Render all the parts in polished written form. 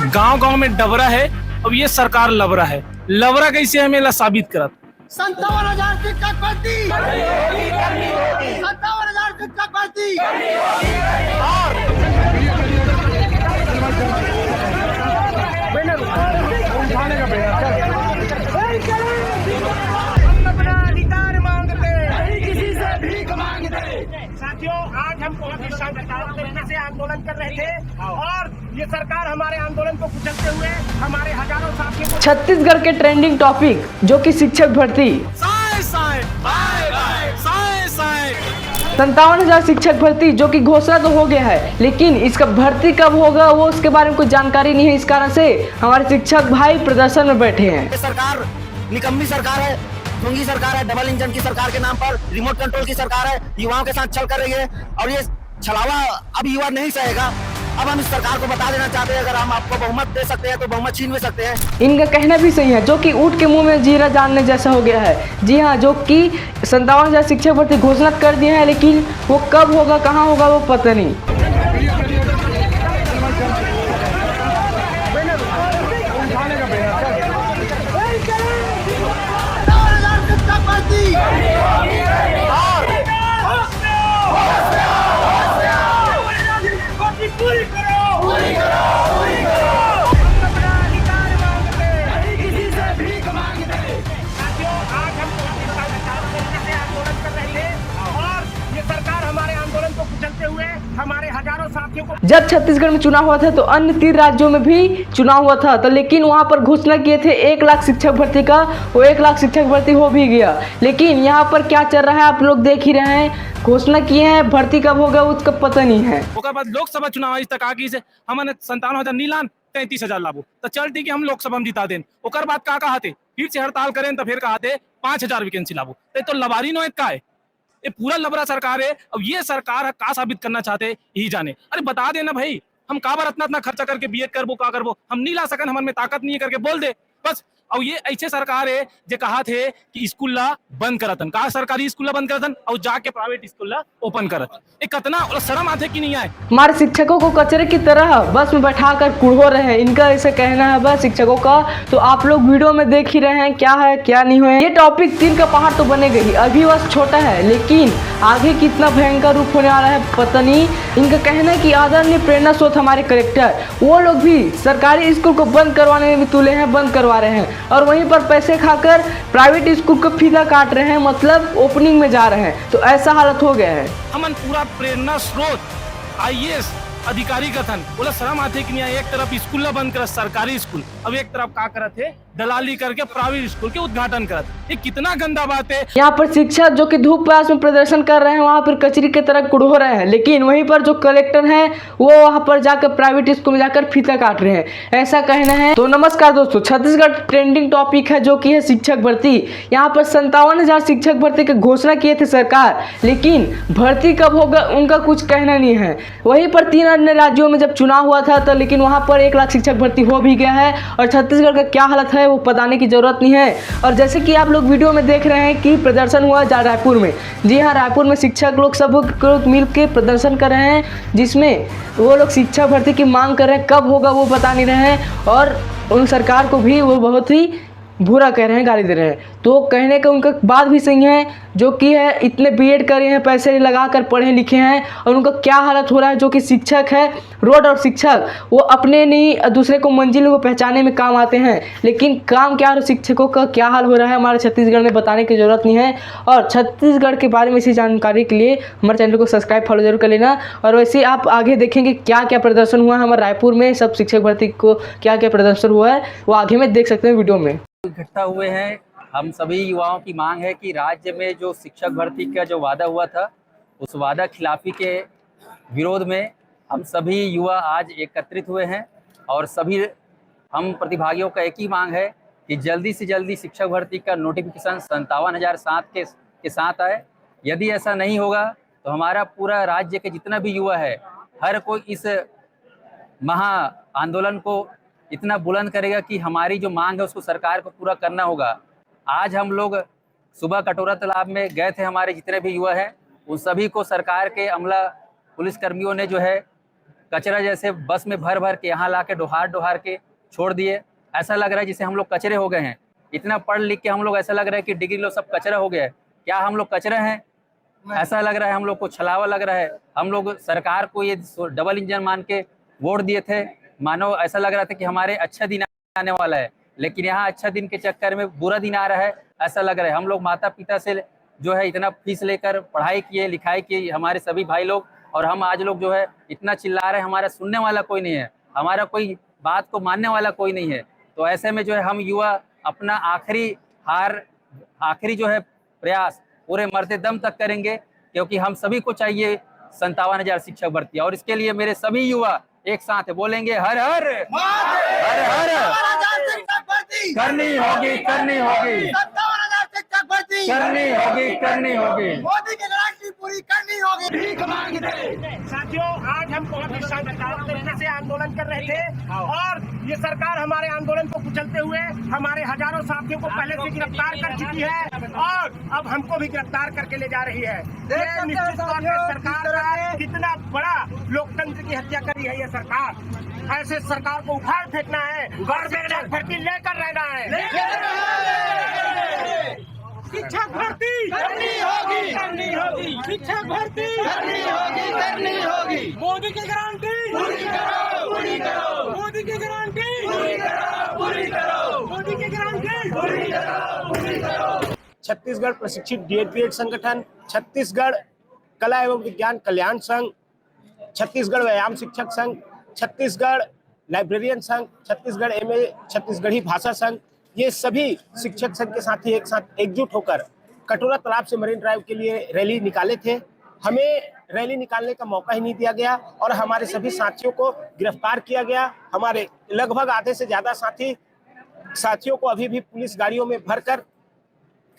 गांव गांव में डबरा है। अब ये सरकार लबरा है। लबरा कैसे हमें साबित करत 57,000 शिक्षक भर्ती, 57,000 शिक्षक भर्ती। हम अपना अधिकार मांगते हैं, किसी से भीख मांगते। साथियों, आज हम बहुत ही शानदार तरीके से आंदोलन कर रहे थे और ये सरकार हमारे आंदोलन को कुचलते हुए हमारे हजारों साथियों को। छत्तीसगढ़ के ट्रेंडिंग टॉपिक जो कि शिक्षक भर्ती 57,000 शिक्षक भर्ती जो कि घोषणा तो हो गया है, लेकिन इसका भर्ती कब होगा वो उसके बारे में कुछ जानकारी नहीं है। इस कारण से हमारे शिक्षक भाई प्रदर्शन में बैठे हैं। ये सरकार निकम्मी सरकार है, ढोंगी सरकार है, डबल इंजन की सरकार के नाम पर रिमोट कंट्रोल की सरकार है, युवाओं के साथ छल कर रही है और ये छलावा अब युवा नहीं सहेगा। अब हम इस सरकार को बता देना चाहते हैं, अगर हम आपको बहुमत दे सकते हैं तो बहुमत छीन भी सकते हैं। इनका कहना भी सही है, जो कि ऊँट के मुंह में जीरा जानने जैसा हो गया है। जी हाँ, जो कि 57,000 शिक्षक भर्ती घोषणा कर दिए हैं, लेकिन वो कब होगा, कहाँ होगा, वो पता नहीं। 57,000 शिक्षक भर्ती। पूरी करो, पूरी करो, पूरी करो। हम अपना अधिकार मांगते हैं, किसी से भीख मांगते। साथियों, आज हम बहुत ही शानदार तरीके से आंदोलन कर रहे थे और ये सरकार हमारे आंदोलन को कुचलते हुए हमारे हजारों साथियों को। जब छत्तीसगढ़ में चुनाव हुआ था तो अन्य 3 राज्यों में भी चुनाव हुआ था, तो लेकिन वहां पर घोषणा किए थे 1 लाख शिक्षक भर्ती का। वो 1 लाख शिक्षक भर्ती हो भी गया, लेकिन यहाँ पर क्या चल रहा है आप लोग देख ही रहे हैं। घोषणा किए हैं, भर्ती कब होगा उसका पता नहीं है। ओकर बाद लोकसभा चुनाव आज तक आगे से हमने 57,000 नीलान 33,000 लाबो तो चलती कि हम लोकसभा में जिता दें। ओकर बाद का कहते फिर से हड़ताल करें तो फिर कहते 5,000 वैकेंसी लाबो तो लबारी नो का है। ये पूरा लबरा सरकार है। अब ये सरकार का साबित करना चाहते यही जाने। अरे बता देना भाई, हम का बार इतना खर्चा करके बीएड करबो का करबो, हम नहीं ला सकन, हमारे में ताकत नहीं है करके बोल दे बस। और ये ऐसे सरकार है जो कहा थे कि स्कूल ला बंद करतन, कहा सरकारी स्कूल ला बंद करतन और जाके प्राइवेट स्कूल ला ओपन करत। ये कितना शर्म आते कि नहीं आए। हमारे शिक्षकों को कचरे की तरह बस में बैठा कर कुड़ो रहे हैं, इनका ऐसे कहना है बस शिक्षकों का। तो आप लोग वीडियो में देख ही रहे हैं क्या है क्या नहीं है। ये टॉपिक 3 का पहाड़ तो बनेगा ही, अभी बस छोटा है, लेकिन आगे कितना भयंकर रूप होने वाला है पता नहीं। इनका कहना है कि आदरणीय प्रेरणा स्रोत हमारे कलेक्टर वो लोग भी सरकारी स्कूल को बंद करवाने में तुले हैं, बंद करवा रहे हैं और वहीं पर पैसे खाकर प्राइवेट स्कूल को फीता काट रहे हैं, मतलब ओपनिंग में जा रहे हैं। तो ऐसा हालत हो गया है। हमन पूरा प्रेरणा स्रोत IAS अधिकारी कथन बोला शर्म आते कि नहीं। एक तरफ स्कूल ला बंद करत सरकारी स्कूल, अब एक तरफ का करत है दलाली करके प्राइवेट स्कूल के उद्घाटन करत। ये कितना गंदा बात है। यहाँ पर शिक्षक जो कि धूप प्यास में प्रदर्शन कर रहे हैं, वहाँ पर कचरी की तरह कुड़ो रहे हैं, लेकिन वहीं पर जो कलेक्टर हैं वो वहाँ पर जाकर प्राइवेट स्कूल में जाकर फीता काट रहे हैं, ऐसा कहना है। तो नमस्कार दोस्तों, छत्तीसगढ़ ट्रेंडिंग टॉपिक है जो कि है शिक्षक भर्ती। यहाँ पर 57,000 शिक्षक भर्ती की घोषणा किए थे सरकार, लेकिन भर्ती कब होगा उनका कुछ कहना नहीं है। वहीं पर 3 अन्य राज्यों में जब चुनाव हुआ था तो लेकिन वहाँ पर 1 लाख शिक्षक भर्ती हो भी गया है और छत्तीसगढ़ का क्या हालत है वो बताने की जरूरत नहीं है। और जैसे कि आप लोग वीडियो में देख रहे हैं कि प्रदर्शन हुआ रायपुर में। जी हाँ, रायपुर में शिक्षक लोग सब लोग मिल के प्रदर्शन कर रहे हैं, जिसमें वो लोग शिक्षा भर्ती की मांग कर रहे हैं। कब होगा वो बता नहीं रहे हैं और उन सरकार को भी वो बहुत ही बुरा कह रहे हैं, गाली दे रहे हैं। तो कहने का उनका बात भी सही है, जो कि है इतने बीएड करे हैं, पैसे लगाकर पढ़े लिखे हैं और उनका क्या हालत हो रहा है। जो कि शिक्षक है, रोड और शिक्षक वो अपने नहीं दूसरे को मंजिल को पहचाने में काम आते हैं, लेकिन काम क्या हो शिक्षकों का क्या हाल हो रहा है हमारे छत्तीसगढ़ में बताने की जरूरत नहीं है। और छत्तीसगढ़ के बारे में इसी जानकारी के लिए हमारे चैनल को सब्सक्राइब फॉलो जरूर कर लेना। और वैसे आप आगे देखेंगे क्या क्या प्रदर्शन हुआ है हमारे रायपुर में, सब शिक्षक भर्ती को क्या क्या प्रदर्शन हुआ है वो आगे में देख सकते हैं वीडियो में। इकट्ठा हुए हैं। हम सभी युवाओं की मांग है कि राज्य में जो शिक्षक भर्ती का जो वादा हुआ था उस वादा खिलाफी के विरोध में हम सभी युवा आज एकत्रित हुए हैं और सभी हम प्रतिभागियों का एक ही मांग है कि जल्दी से जल्दी शिक्षक भर्ती का नोटिफिकेशन 57,007 के साथ आए। यदि ऐसा नहीं होगा तो हमारा पूरा राज्य के जितना भी युवा है हर कोई इस महा आंदोलन को इतना बुलंद करेगा कि हमारी जो मांग है उसको सरकार को पूरा करना होगा। आज हम लोग सुबह कटोरा तालाब में गए थे, हमारे जितने भी युवा हैं उन सभी को सरकार के अमला पुलिस कर्मियों ने जो है कचरा जैसे बस में भर भर के यहाँ ला के डोहार के छोड़ दिए। ऐसा लग रहा है जैसे हम लोग कचरे हो गए हैं। इतना पढ़ लिख के हम लोग ऐसा लग रहा है कि डिग्री लो सब कचरा हो गया है। क्या हम लोग कचरे हैं? ऐसा लग रहा है हम लोग को छलावा लग रहा है। हम लोग सरकार को ये डबल इंजन मान के वोट दिए थे, मानो ऐसा लग रहा था कि हमारे अच्छा दिन आने वाला है, लेकिन यहाँ अच्छा दिन के चक्कर में बुरा दिन आ रहा है ऐसा लग रहा है। हम लोग माता पिता से जो है इतना फीस लेकर पढ़ाई किए लिखाई किए हमारे सभी भाई लोग, और हम आज लोग जो है इतना चिल्ला रहे हैं, हमारा सुनने वाला कोई नहीं है, हमारा कोई बात को मानने वाला कोई नहीं है। तो ऐसे में जो है हम युवा अपना आखिरी जो है प्रयास पूरे मरते दम तक करेंगे, क्योंकि हम सभी को चाहिए 57,000 शिक्षक भर्ती। और इसके लिए मेरे सभी युवा एक साथ बोलेंगे हर हर हर हर करनी होगी करनी होगी करनी होगी। मोदी की गारंटी पूरी करनी होगी। साथियों, आज हम बहुत ही शानदार तरीके से आंदोलन कर रहे थे और ये सरकार हमारे आंदोलन को कुचलते हुए हमारे हजारों साथियों को पहले से गिरफ्तार कर चुकी है और अब हमको भी गिरफ्तार करके ले जा रही है। ये निश्चित तौर पर सरकार का कितना बड़ा लोकतंत्र की हत्या करी है ये सरकार। ऐसे सरकार को उखाड़ फेंकना है और भर्ती लेकर रहना है। शिक्षक भर्ती करनी होगी करनी होगी शिक्षक भर्ती करनी होगी मोदी की गारंटी पूरी करो पूरी करो मोदी की गारंटी पूरी करो पूरी करो मोदी की गारंटी पूरी करो पूरी करो। छत्तीसगढ़ प्रशिक्षित डीएड संगठन, छत्तीसगढ़ कला एवं विज्ञान कल्याण संघ, छत्तीसगढ़ व्यायाम शिक्षक संघ, छत्तीसगढ़ लाइब्रेरियन संघ, छत्तीसगढ़ एमए छत्तीसगढ़ी भाषा संघ, ये सभी शिक्षक संघ के साथी एक साथ एकजुट होकर कटोरा तालाब से मरीन ड्राइव के लिए रैली निकाले थे। हमें रैली निकालने का मौका ही नहीं दिया गया और हमारे सभी साथियों को गिरफ्तार किया गया। हमारे लगभग आधे से ज्यादा साथियों को अभी भी पुलिस गाड़ियों में भरकर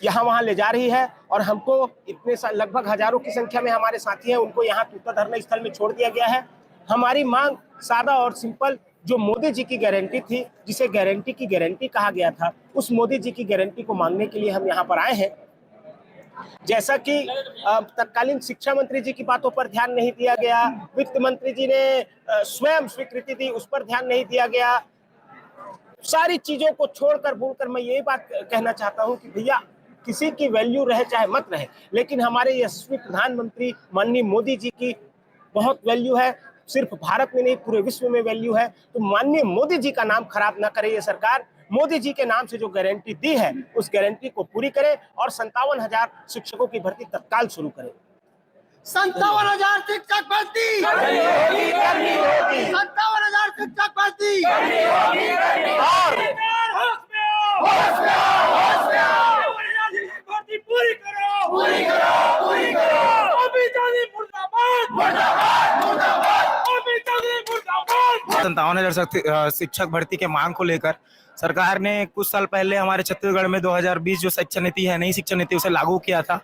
यहाँ वहाँ ले जा रही है और हमको इतने लगभग हजारों की संख्या में हमारे साथी हैं, उनको यहाँ तूता धरना स्थल में छोड़ दिया गया है। हमारी मांग सादा और सिंपल, जो मोदी जी की गारंटी थी, जिसे गारंटी की गारंटी कहा गया था, उस मोदी जी की गारंटी को मांगने के लिए हम यहाँ पर आए हैं। जैसा कि तत्कालीन शिक्षा मंत्री जी की बातों पर ध्यान नहीं दिया गया, वित्त मंत्री जी ने स्वयं स्वीकृति दी, उस पर ध्यान नहीं दिया गया। सारी चीजों को छोड़कर बोलकर मैं यही बात कहना चाहता हूँ कि भैया किसी की वैल्यू रहे चाहे मत रहे, लेकिन हमारे यशस्वी प्रधानमंत्री माननीय मोदी जी की बहुत वैल्यू है। सिर्फ भारत में नहीं, पूरे विश्व में वैल्यू है। तो माननीय मोदी जी का नाम खराब ना करे ये सरकार। मोदी जी के नाम से जो गारंटी दी है उस गारंटी को पूरी करे और 57,000 शिक्षकों की भर्ती तत्काल शुरू करे। 57,000 शिक्षक भर्ती 57,000 शिक्षक भर्ती भर्ती पूरी करो पूरी करो पूरी करो। अभी जानी मुर्दाबाद मुर्दाबाद मुर्दाबाद अभी जानी मुर्दाबाद। 57,000 शिक्षक भर्ती के मांग को लेकर सरकार ने कुछ साल पहले हमारे छत्तीसगढ़ में 2020 जो शिक्षा नीति है, नई शिक्षा नीति, उसे लागू किया था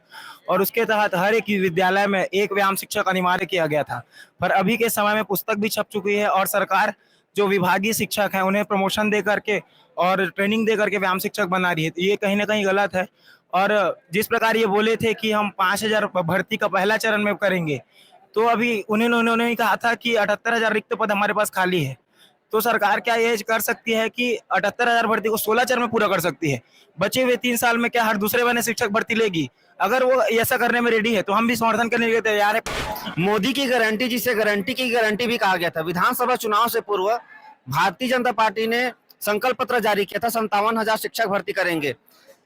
और उसके तहत हर एक विद्यालय में एक व्यायाम शिक्षक अनिवार्य किया गया था। पर अभी के समय में पुस्तक भी छप चुकी है और सरकार जो विभागीय शिक्षक हैं उन्हें प्रमोशन दे करके और ट्रेनिंग दे करके व्यायाम शिक्षक बना रही है। ये कहीं ना कहीं गलत है। और जिस प्रकार ये बोले थे कि हम 5,000 भर्ती का पहला चरण में करेंगे, तो अभी उन्होंने कहा था कि 78,000 रिक्त पद हमारे पास खाली है। तो सरकार क्या ये कर सकती है कि 78,000 भर्ती को 16 चरण में पूरा कर सकती है? बचे हुए 3 साल में क्या हर दूसरे महीने शिक्षक भर्ती लेगी? अगर वो ऐसा करने में रेडी है तो हम भी समर्थन करने के लिए तैयार है। मोदी की गारंटी, जिसे गारंटी की गारंटी भी कहा गया था, विधानसभा चुनाव से पूर्व भारतीय जनता पार्टी ने संकल्प पत्र जारी किया था, 57,000 शिक्षक भर्ती करेंगे।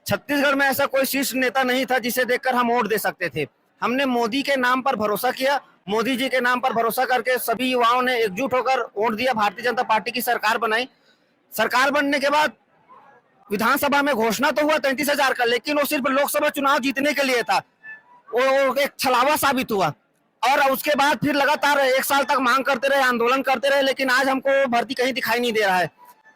छत्तीसगढ़ में ऐसा कोई शीर्ष नेता नहीं था जिसे देखकर हम वोट दे सकते थे। हमने मोदी के नाम पर भरोसा किया, मोदी जी के नाम पर भरोसा करके सभी युवाओं ने एकजुट होकर वोट दिया, भारतीय जनता पार्टी की सरकार बनाई। सरकार बनने के बाद विधानसभा में घोषणा तो हुआ 33,000 का, लेकिन वो सिर्फ लोकसभा चुनाव जीतने के लिए था। वो एक छलावा साबित हुआ और उसके बाद फिर लगातार 1 साल तक मांग करते रहे, आंदोलन करते रहे, लेकिन आज हमको भर्ती कहीं दिखाई नहीं दे रहा है।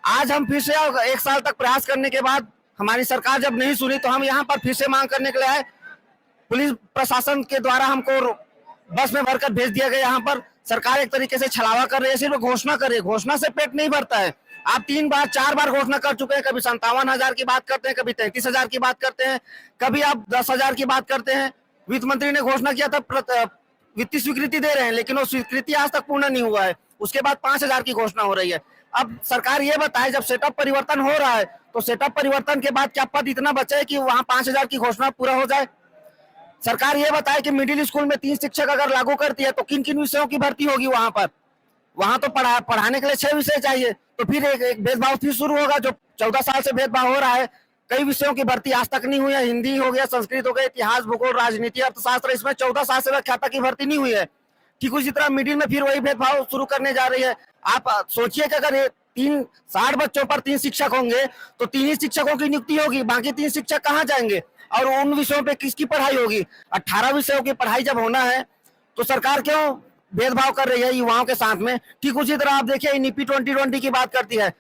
आज हम फिर से 1 साल तक प्रयास करने के बाद हमारी सरकार जब नहीं सुनी तो हम यहाँ पर फिर से मांग करने के लिए आए। पुलिस प्रशासन के द्वारा हमको बस में भरकर भेज दिया गया। यहाँ पर सरकार एक तरीके से छलावा कर रही है, सिर्फ घोषणा कर रही है। घोषणा से पेट नहीं भरता है। आप 3 बार 4 बार घोषणा कर चुके हैं, कभी 57,000 की बात करते हैं, कभी 33,000 की बात करते हैं, कभी आप 10,000 की बात करते हैं। वित्त मंत्री ने घोषणा किया था वित्तीय स्वीकृति दे रहे हैं, लेकिन वो स्वीकृति आज तक पूर्ण नहीं हुआ है। उसके बाद 5,000 की घोषणा हो रही है। अब सरकार ये बताए, जब सेटअप परिवर्तन हो रहा है तो सेटअप परिवर्तन के बाद क्या पद इतना बचे कि वहां 5,000 की घोषणा पूरा हो जाए? सरकार ये बताए कि मिडिल स्कूल में 3 शिक्षक अगर लागू करती है तो किन किन विषयों की भर्ती होगी वहां पर? वहां तो पढ़ाने के लिए 6 विषय चाहिए, तो फिर एक भेदभाव फिर शुरू होगा। जो 14 साल से भेदभाव हो रहा है, कई विषयों की भर्ती आज तक नहीं हुई है। हिंदी हो गया, संस्कृत हो गया, इतिहास, भूगोल, राजनीति, अर्थशास्त्र, इसमें 14 साल से व्याख्याता की भर्ती नहीं हुई है। ठीक उसी तरह मिडिल में फिर वही भेदभाव शुरू करने जा रही है। आप सोचिए कि अगर 60 बच्चों पर 3 शिक्षक होंगे तो 3 ही शिक्षकों की नियुक्ति होगी, बाकी 3 शिक्षक कहाँ जाएंगे और उन विषयों पे किसकी पढ़ाई होगी? 18 विषयों की पढ़ाई जब होना है तो सरकार क्यों भेदभाव कर रही है युवाओं के साथ में? ठीक उसी तरह आप देखिए नीति 2020 की बात करती है।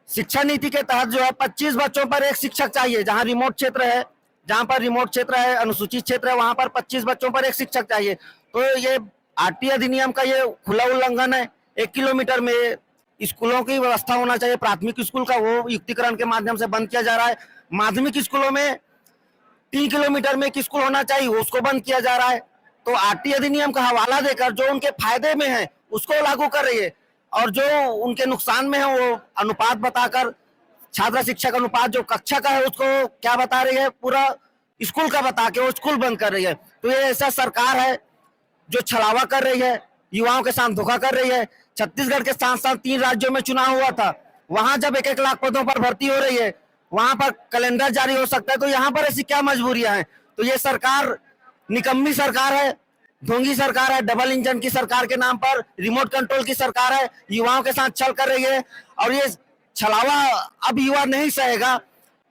शिक्षा नीति के तहत जो है 25 बच्चों पर 1 शिक्षक चाहिए। जहां रिमोट क्षेत्र है, जहां पर रिमोट क्षेत्र है, अनुसूचित क्षेत्र है, वहां पर 25 बच्चों पर 1 शिक्षक चाहिए। तो ये आरटीई अधिनियम का ये खुला उल्लंघन है। 1 किलोमीटर में स्कूलों की व्यवस्था होना चाहिए। प्राथमिक स्कूल का वो युक्तिकरण के माध्यम से बंद किया जा रहा है। माध्यमिक स्कूलों में 3 किलोमीटर में एक स्कूल होना चाहिए, उसको बंद किया जा रहा है। तो आरटीई अधिनियम का हवाला देकर जो उनके फायदे में है उसको लागू कर रही है, और जो उनके नुकसान में है वो अनुपात बताकर, छात्र शिक्षक अनुपात जो कक्षा का है उसको क्या बता रही है, पूरा स्कूल का बता के वो स्कूल बंद कर रही है। तो ये ऐसा सरकार है जो छलावा कर रही है, युवाओं के साथ धोखा कर रही है। छत्तीसगढ़ के साथ साथ 3 राज्यों में चुनाव हुआ था, वहां जब 1-1 लाख पदों पर भर्ती हो रही है, वहां पर कैलेंडर जारी हो सकता है, तो यहाँ पर ऐसी क्या मजबूरियां हैं? तो ये सरकार निकम्मी सरकार है, ढोंगी सरकार है, डबल इंजन की सरकार के नाम पर रिमोट कंट्रोल की सरकार है, युवाओं के साथ छल कर रही है। और ये छलावा अब युवा नहीं सहेगा।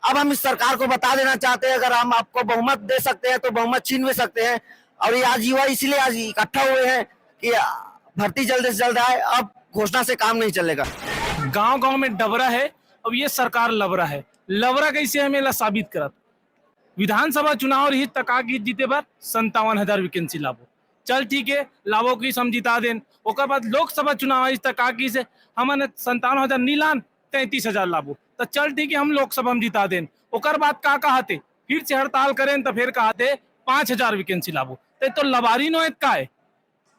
अब हम इस सरकार को बता देना चाहते हैं, अगर हम आपको बहुमत दे सकते हैं तो बहुमत छीन भी सकते हैं। और ये आज युवा इसलिए आज इकट्ठा हुए हैं कि भर्ती जल्द से जल्द आए, अब घोषणा से काम नहीं चलेगा। गांव गांव में डबरा है, अब ये सरकार लबरा है। लबरा कैसे हमें ला साबित करत? विधानसभा चुनाव रही तका की जीते बार 57,000 वैकेंसी लाबो, चल ठीक है, लाभो की हम जिता देन। ओकर बाद लोकसभा चुनाव आई तक की से हमने 57,000 नहीं लान, 33,000 लाभो, तो चल ठीक है, हम लोकसभा में जिता देन। ओकर बाद का कहते फिर से हड़ताल करें तो फिर कहते 5,000 वैकेंसी लाभो। तो लबारी नो का है,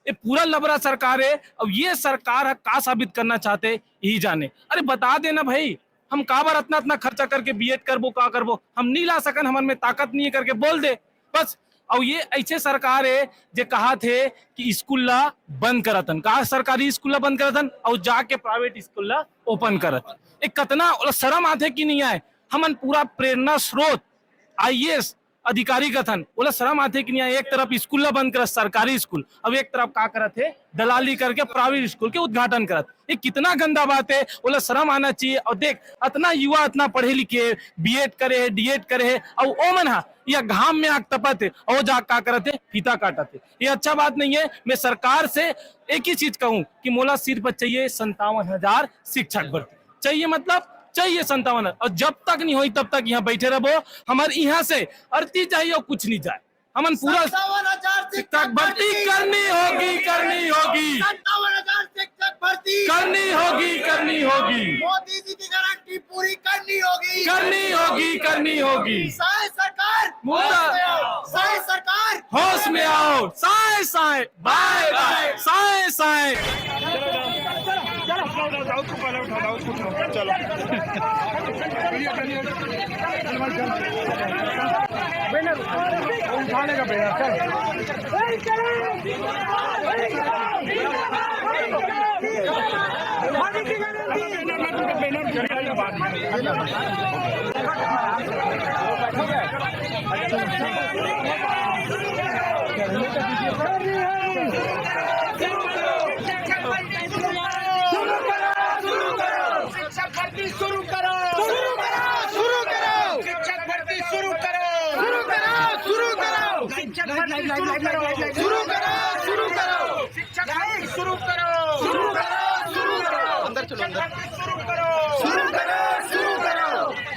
ये पूरा लबरा सरकार है। अब ये सरकार है का साबित करना चाहते यही जाने। अरे बता देना भाई, हम का बार इतना खर्चा करके बीएड करबो, का करबो, हम नहीं ला सकन, हमारे में ताकत नहीं है करके बोल दे बस। और ये ऐसे सरकार है जो कहा थे कि स्कूल ला बंद करतन, कहा सरकारी स्कूल ला बंद करतन और जाके प्राइवेट स्कूल ला ओपन करत। एक कितना शर्म आते कि नहीं आए? हमन पूरा प्रेरणा स्रोत IAS अधिकारी कथन बोला शर्म आते कि नहीं आए? एक तरफ स्कूल ला बंद करत सरकारी स्कूल, अब एक तरफ का करत है दलाली करके प्राइवेट स्कूल के उद्घाटन करत। ये कितना गंदा बात है, बोला शर्म आना चाहिए। और देख इतना युवा इतना पढ़े लिखे बीएड करे है, डीएड करे है, और ओ मन हा या घाम में आग तपत है और जा का करत है, फीता काटत है। ये अच्छा बात नहीं है। मैं सरकार से एक ही चीज कहूं कि मोला सिर्फ चाहिए 57,000 शिक्षक भर्ती चाहिए, मतलब चाहिए 57,000। और जब तक नहीं हुई तब तक यहाँ बैठे रहो। हमारे यहाँ से अर्थी चाहिए और कुछ नहीं जाए, हमन पूरा शिक्षक भर्ती करनी होगी, करनी होगी, 57,000 शिक्षक भर्ती करनी होगी, करनी होगी, मोदी जी की गारंटी पूरी करनी होगी, करनी होगी, करनी होगी। साए सरकार मुद्दा साए सरकार होश में आओ, साए साए बाय बाय, साए साए। शिक्षक भर्ती शुरू करो, शुरू करो, शुरू करो, शिक्षक भर्ती शुरू करो, शुरू करो, शुरू करो, शिक्षक भर्ती शुरू करो, शुरू करो, शुरू करो, शिक्षक भर्ती शुरू करो, शुरू करो, शुरू करो, अंदर चलो, अंदर शुरू करो, शुरू करो, शुरू करो।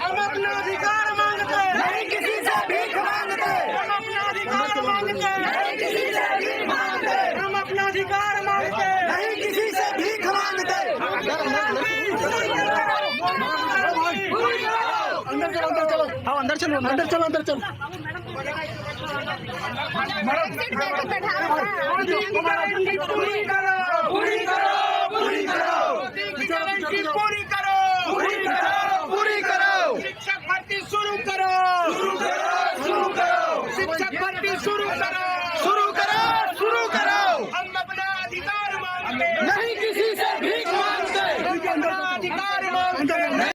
हम अपना अधिकार मांगते हैं, नहीं किसी से भीख मांगते। हम अपना अधिकार मांगते हैं, नहीं किसी से भीख मांगते। हम अपना अधिकार मांगते हैं, नहीं किसी से भीख मांगते। अंदर चलो, अंदर चलो, हाँ अंदर चलो, अंदर चलो, अंदर चलो। पूरी करो, पूरी करो। करना